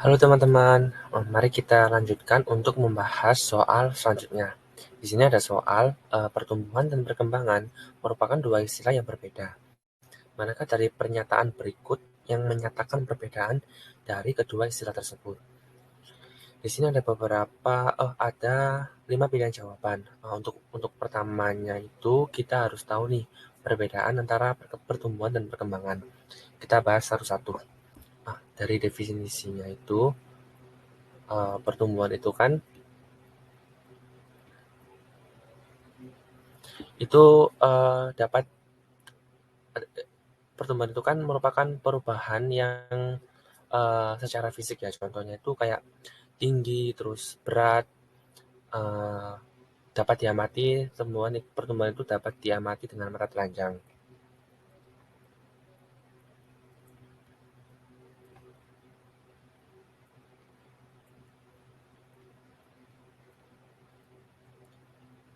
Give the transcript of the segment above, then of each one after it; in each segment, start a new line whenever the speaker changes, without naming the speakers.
Halo teman-teman, mari kita lanjutkan untuk membahas soal selanjutnya. Di sini ada soal pertumbuhan dan perkembangan merupakan dua istilah yang berbeda. Manakah dari pernyataan berikut yang menyatakan perbedaan dari kedua istilah tersebut? Di sini ada ada 5 pilihan jawaban. Untuk pertamanya itu kita harus tahu nih perbedaan antara pertumbuhan dan perkembangan. Kita bahas satu-satu. Dari definisinya itu, pertumbuhan itu kan itu dapat pertumbuhan itu kan merupakan perubahan yang secara fisik ya. Contohnya itu kayak tinggi, terus berat, eh, dapat diamati pertumbuhan itu dapat diamati dengan mata telanjang.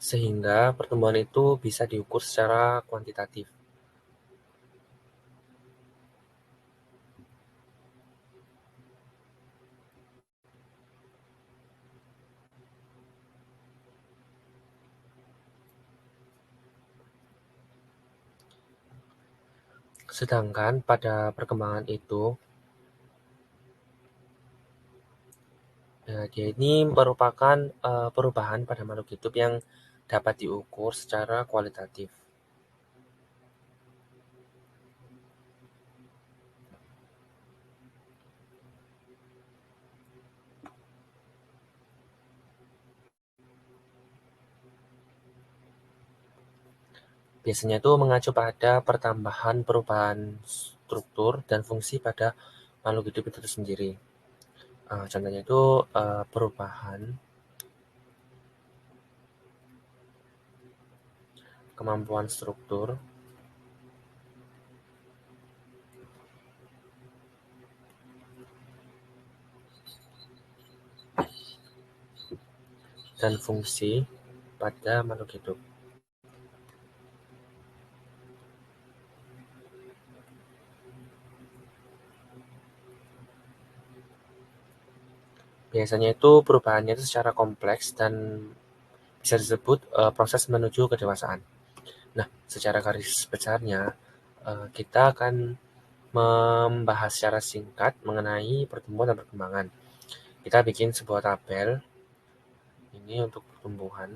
Sehingga pertumbuhan itu bisa diukur secara kuantitatif. Sedangkan pada perkembangan itu, dia ini merupakan perubahan pada makhluk hidup yang dapat diukur secara kualitatif. Biasanya itu mengacu pada pertambahan perubahan struktur dan fungsi pada makhluk hidup itu sendiri. Contohnya itu perubahan kemampuan struktur dan fungsi pada makhluk hidup. Biasanya itu perubahannya itu secara kompleks dan bisa disebut proses menuju kedewasaan. Nah, secara garis besarnya kita akan membahas secara singkat mengenai pertumbuhan dan perkembangan. Kita bikin sebuah tabel ini untuk pertumbuhan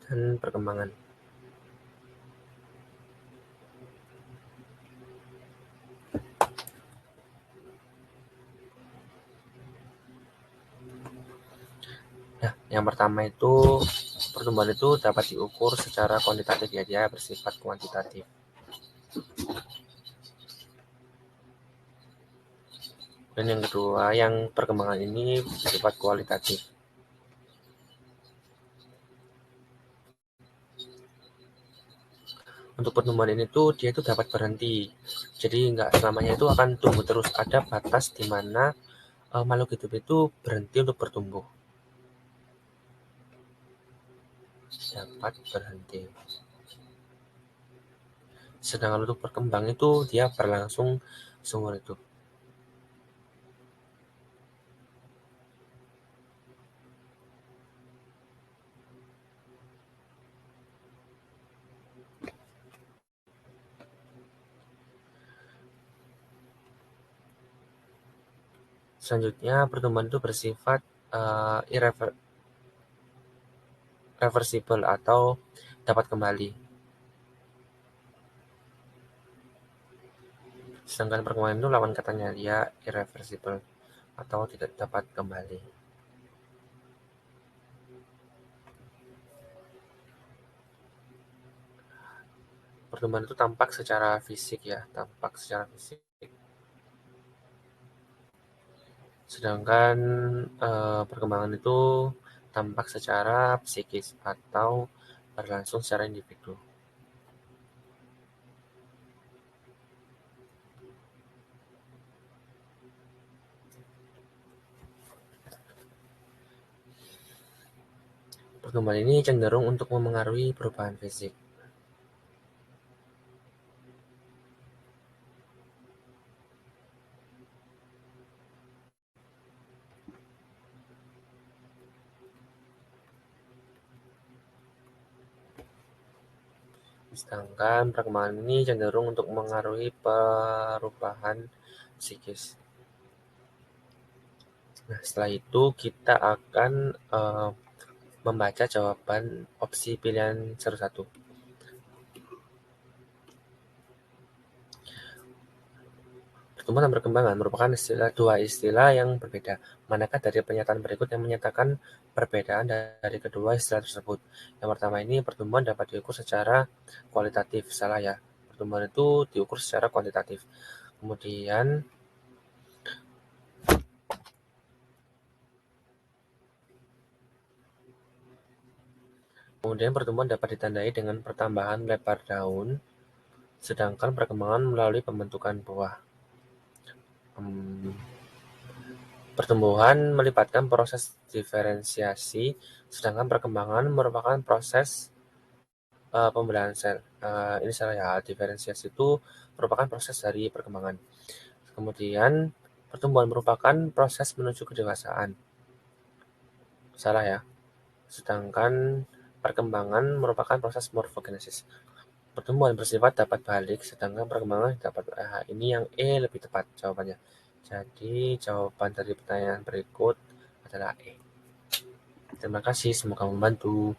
dan perkembangan. Nah, yang pertama itu pertumbuhan itu dapat diukur secara kuantitatif ya, dia bersifat kuantitatif. Dan yang kedua, yang perkembangan ini bersifat kualitatif. Untuk pertumbuhan ini tuh dia itu dapat berhenti. Jadi nggak selamanya itu akan tumbuh terus. Ada batas di mana makhluk hidup itu berhenti untuk bertumbuh. Dapat berhenti. Sedangkan untuk berkembang itu dia berlangsung seumur hidup. Selanjutnya, pertumbuhan itu bersifat irreversible atau dapat kembali. Sedangkan perkembangan itu lawan katanya, dia irreversible atau tidak dapat kembali. Pertumbuhan itu tampak secara fisik ya, tampak secara fisik. Sedangkan perkembangan itu tampak secara psikis atau berlangsung secara individu. Pertumbuhan ini cenderung untuk memengaruhi perubahan fisik. Sedangkan perkembangan ini cenderung untuk mengaruhi perubahan psikis. Nah, setelah itu kita akan membaca jawaban opsi pilihan 01. Pertumbuhan dan perkembangan merupakan dua istilah yang berbeda. Manakah dari pernyataan berikut yang menyatakan perbedaan dari kedua istilah tersebut? Yang pertama ini, pertumbuhan dapat diukur secara kualitatif. Salah ya. Pertumbuhan itu diukur secara kuantitatif. Kemudian pertumbuhan dapat ditandai dengan pertambahan lebar daun, sedangkan perkembangan melalui pembentukan buah. Pertumbuhan melibatkan proses diferensiasi, sedangkan perkembangan merupakan proses pembelahan sel. Ini salah ya, diferensiasi itu merupakan proses dari perkembangan. Kemudian pertumbuhan merupakan proses menuju kedewasaan. Salah ya. Sedangkan perkembangan merupakan proses morfogenesis. Pertumbuhan bersifat dapat balik, sedangkan perkembangan dapat ini yang E lebih tepat jawabannya. Jadi jawaban dari pertanyaan berikut adalah E. Terima kasih, semoga membantu.